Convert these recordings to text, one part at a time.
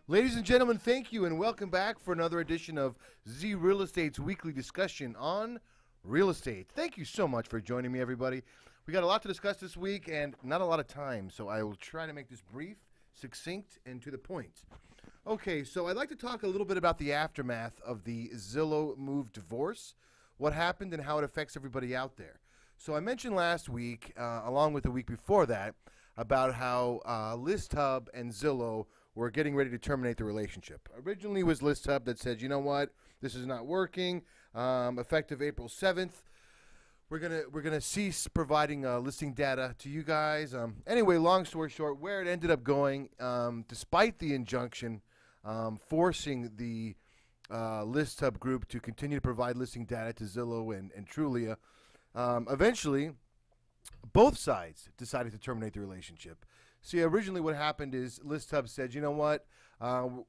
Ladies and gentlemen, thank you and welcome back for another edition of Z Real Estate's weekly discussion on real estate. Thank you so much for joining me, everybody. We got a lot to discuss this week and not a lot of time, so I will try to make this brief, succinct, and to the point. Okay, so I'd like to talk a little bit about the aftermath of the Zillow move divorce, what happened and how it affects everybody out there. So I mentioned last week, along with the week before that, about how ListHub and Zillow were getting ready to terminate the relationship. Originally it was ListHub that said, you know what, this is not working. Effective April 7th, we're gonna cease providing listing data to you guys. Anyway, long story short, where it ended up going, despite the injunction forcing the ListHub group to continue to provide listing data to Zillow and Trulia, eventually both sides decided to terminate the relationship. See, originally what happened is ListHub said, you know what,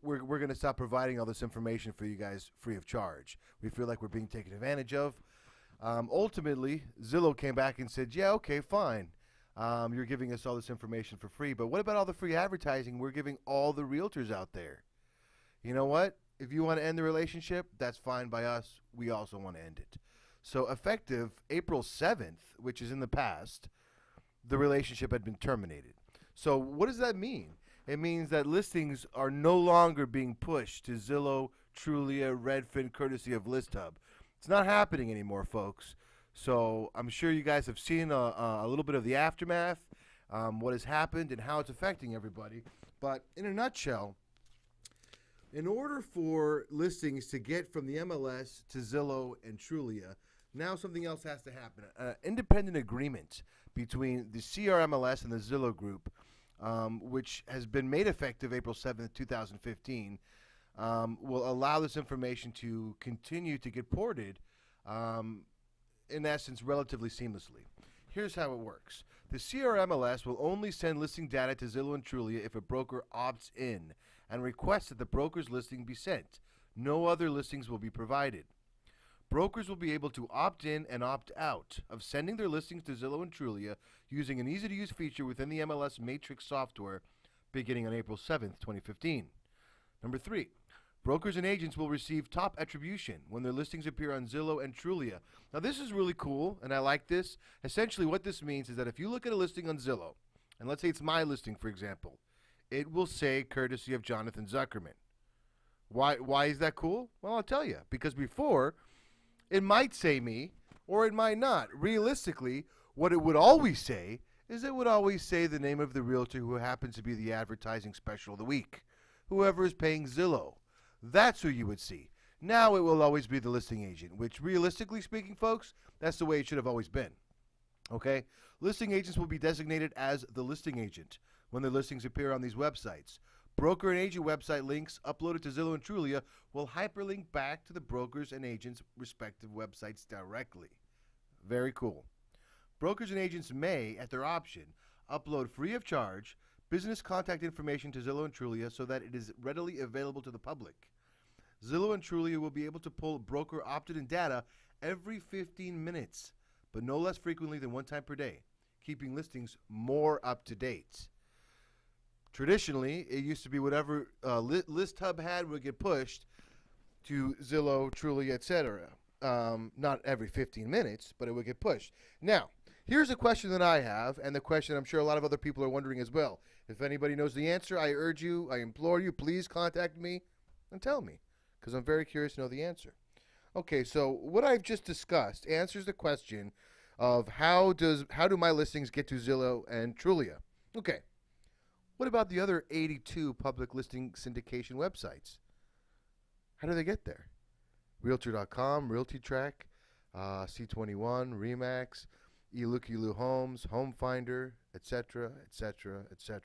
we're going to stop providing all this information for you guys free of charge. We feel like we're being taken advantage of. Ultimately, Zillow came back and said, yeah, okay, fine. You're giving us all this information for free, but what about all the free advertising we're giving all the realtors out there? You know what? If you want to end the relationship, that's fine by us. We also want to end it. So effective April 7th, which is in the past, the relationship had been terminated. So what does that mean? It means that listings are no longer being pushed to Zillow, Trulia, Redfin, courtesy of ListHub. It's not happening anymore, folks. So I'm sure you guys have seen a little bit of the aftermath, what has happened and how it's affecting everybody. But in a nutshell, in order for listings to get from the MLS to Zillow and Trulia, now something else has to happen. An independent agreement between the CRMLS and the Zillow group, which has been made effective April 7th, 2015, will allow this information to continue to get ported, in essence, relatively seamlessly. Here's how it works. The CRMLS will only send listing data to Zillow and Trulia if a broker opts in and requests that the broker's listing be sent. No other listings will be provided. Brokers will be able to opt in and opt out of sending their listings to Zillow and Trulia using an easy-to-use feature within the MLS Matrix software beginning on April 7th, 2015. Number 3, brokers and agents will receive top attribution when their listings appear on Zillow and Trulia. Now this is really cool, and I like this. Essentially what this means is that if you look at a listing on Zillow, and let's say it's my listing, for example, it will say courtesy of Jonathan Zuckerman. Why is that cool? Well, I'll tell you. Because before, it might say me, or it might not. Realistically, what it would always say is it would always say the name of the realtor who happens to be the advertising special of the week, whoever is paying Zillow. That's who you would see. Now it will always be the listing agent, which realistically speaking, folks, that's the way it should have always been. Okay? Listing agents will be designated as the listing agent when their listings appear on these websites. Broker and agent website links uploaded to Zillow and Trulia will hyperlink back to the brokers and agents' respective websites directly. Very cool. Brokers and agents may, at their option, upload free of charge business contact information to Zillow and Trulia so that it is readily available to the public. Zillow and Trulia will be able to pull broker opted-in data every 15 minutes, but no less frequently than one time per day, keeping listings more up to date. Traditionally, it used to be whatever ListHub had would get pushed to Zillow, Trulia, etc. Not every 15 minutes, but it would get pushed. Now, here's a question that I have, and the question I'm sure a lot of other people are wondering as well. If anybody knows the answer, I urge you, I implore you, please contact me and tell me, because I'm very curious to know the answer. Okay, so what I've just discussed answers the question of how do my listings get to Zillow and Trulia? Okay. What about the other 82 public listing syndication websites? How do they get there? Realtor.com, RealtyTrack, C21, Remax, eLookYou Homes, Home Finder, etc., etc., etc.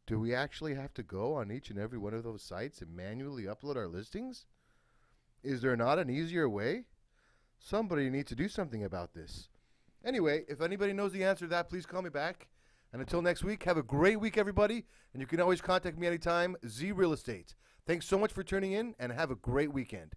Do we actually have to go on each and every one of those sites and manually upload our listings? Is there not an easier way? Somebody needs to do something about this. Anyway, if anybody knows the answer to that, please call me back. And until next week, have a great week, everybody. And you can always contact me anytime, Z Real Estate. Thanks so much for tuning in, and have a great weekend.